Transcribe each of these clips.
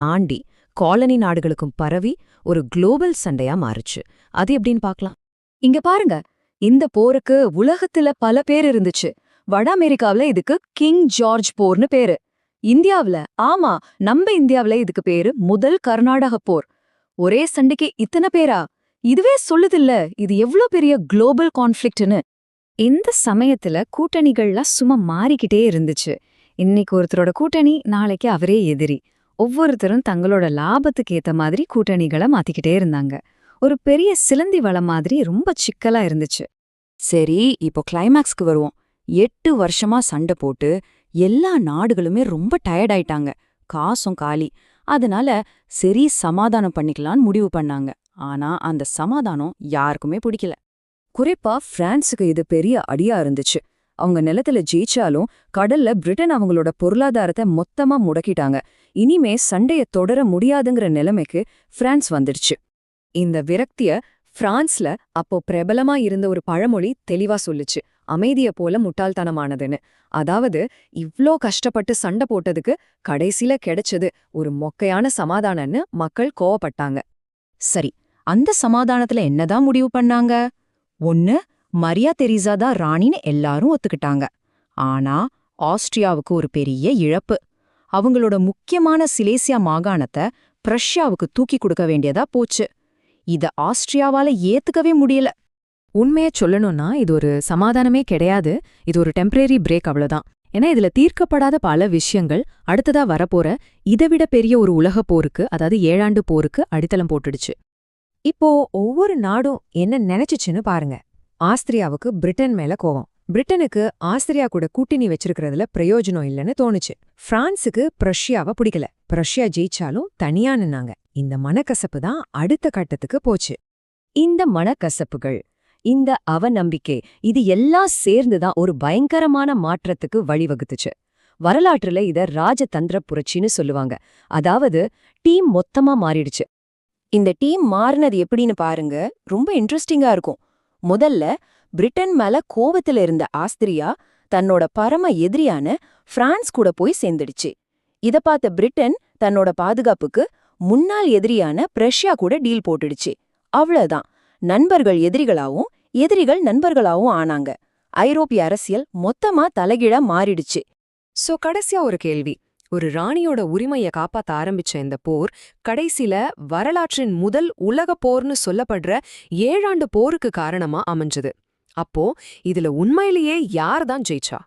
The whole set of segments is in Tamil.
தாண்டி காலனி நாடுகளுக்கும் பரவி ஒரு குளோபல் சண்டையா மாறுச்சு. அது எப்படின்னு பார்க்கலாம். இங்க பாருங்க, இந்த போருக்கு உலகத்துல பல பேர் இருந்துச்சு. வட அமெரிக்காவுல இதுக்கு கிங் ஜார்ஜ் போர்னு பேரு. இந்தியாவுல, ஆமா, நம்ம இந்தியாவுல இதுக்கு பேரு முதல் கர்நாடக போர். ஒரே சண்டைக்கு இத்தனை பேரா? இதுவே சொல்லுதில்ல இது எவ்ளோ பெரிய குளோபல் கான்ஃப்ளிக்ட்னு. இந்த சமயத்துல கூட்டணிகள்லாம் சும்மா மாறிக்கிட்டே இருந்துச்சு. இன்னைக்கு ஒருத்தரோட கூட்டணி, நாளைக்கு அவரே எதிரி. ஒவ்வொருத்தரும் தங்களோட லாபத்துக்கு ஏத்த மாதிரி கூட்டணிகளை மாத்திக்கிட்டே இருந்தாங்க. ஒரு பெரிய சிலந்தி வலை மாதிரி ரொம்ப சிக்கலா இருந்துச்சு. சரி, இப்போ கிளைமேக்ஸ்க்கு வருவோம். 8 வருஷமா சண்டை போட்டு எல்லா நாடுகளுமே ரொம்ப டயர்ட் ஆயிட்டாங்க. காசும் காலி. அதனால சரி சமாதானம் பண்ணிக்கலான்னு முடிவு பண்ணாங்க. ஆனா அந்த சமாதானம் யாருக்குமே பிடிக்கல. குறிப்பா பிரான்ஸுக்கு இது பெரிய அடியா இருந்துச்சு. அவங்க நிலத்துல ஜெயிச்சாலும் கடல்ல பிரிட்டன் அவங்களோட பொருளாதாரத்தை மொத்தமா முடக்கிட்டாங்க. இனிமே சண்டைய தொடர முடியாதுங்கிற நிலைமைக்கு பிரான்ஸ் வந்துடுச்சு. இந்த விரக்திய பிரான்ஸ்ல அப்போ பிரபலமா இருந்த ஒரு பழமொழி தெளிவா சொல்லுச்சு. அமைதிய போல முட்டாள்தனமானதுன்னு. அதாவது, இவ்ளோ கஷ்டப்பட்டு சண்டை போட்டதுக்கு கடைசில கிடைச்சது ஒரு மொக்கையான சமாதானம்னு மக்கள் கோவப்பட்டாங்க. சரி, அந்த சமாதானத்துல என்னதான் முடிவு பண்ணாங்க? ஒன்னு, மரியா தெரீசா தான் ராணின்னு எல்லாரும் ஒத்துக்கிட்டாங்க. ஆனா ஆஸ்ட்ரியாவுக்கு ஒரு பெரிய இழப்பு. அவங்களோட முக்கியமான சிலேசியா மாகாணத்தை பிரஷ்யாவுக்கு தூக்கி கொடுக்க வேண்டியதா போச்சு. இத ஆஸ்ட்ரியாவால ஏத்துக்கவே முடியல. உண்மையை சொல்லணும்னா இது ஒரு சமாதானமே கிடையாது. இது ஒரு டெம்பரரி பிரேக், அவ்வளவுதான். ஏன்னா இதுல தீர்க்கப்படாத பல விஷயங்கள் அடுத்ததா வரப்போற இதைவிட பெரிய ஒரு உலகப் போருக்கு, அதாவது 7 ஆண்டு போருக்கு அடித்தளம் போட்டுடுச்சு. இப்போ ஒவ்வொரு நாடும் என்ன நினைச்சுச்சுன்னு பாருங்க. ஆஸ்திரியாவுக்கு பிரிட்டன் மேல கோவம். பிரிட்டனுக்கு ஆஸ்திரியா கூட கூட்டணி வச்சிருக்கிறதுல பிரயோஜனம் இல்லைன்னு தோணுச்சு. பிரான்ஸுக்கு பிரஷ்யாவை பிடிக்கல. பிரஷ்யா ஜெயிச்சாலும் தனியா நின்னாங்க. இந்த மனக்கசப்பு தான் அடுத்த கட்டத்துக்கு போச்சு. இந்த மனக்கசப்புகள், இந்த அவநம்பிக்கை, இது எல்லாம் சேர்ந்துதான் ஒரு பயங்கரமான மாற்றத்துக்கு வழிவகுத்துச்சு. வரலாற்றுல இத ராஜதந்திர புரட்சின்னு சொல்லுவாங்க. அதாவது டீம் மொத்தமா மாறிடுச்சு. இந்த டீம் மாறினது எப்படின்னு பாருங்க, ரொம்ப இன்ட்ரெஸ்டிங்கா இருக்கும். முதல்ல பிரிட்டன் மேல கோவத்துல இருந்த ஆஸ்திரியா தன்னோட பரம எதிரியான பிரான்ஸ் கூட போய் சேர்ந்துடுச்சு. இத பார்த்த பிரிட்டன் தன்னோட பாதுகாப்புக்கு முன்னாள் எதிரியான பிரஷ்யா கூட டீல் போட்டுடுச்சு. அவ்வளவுதான், நண்பர்கள் எதிரிகளாவும் எதிரிகள் நண்பர்களாவும் ஆனாங்க. ஐரோப்பிய அரசியல் மொத்தமா தலைகீழா மாறிடுச்சு. சோ கடைசியா ஒரு கேள்வி. ஒரு ராணியோட உரிமைய காப்பாத்த ஆரம்பிச்ச இந்த போர் கடைசில வரலாற்றின் முதல் உலக போர்னு சொல்லப்படுற 7 ஆண்டு போருக்கு காரணமா அமைஞ்சது. அப்போ இதுல உண்மையிலேயே யார்தான் ஜெயிச்சா?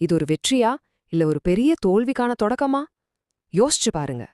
இது ஒரு வெற்றியா இல்ல ஒரு பெரிய தோல்விக்கான தொடக்கமா? யோசிச்சு பாருங்க.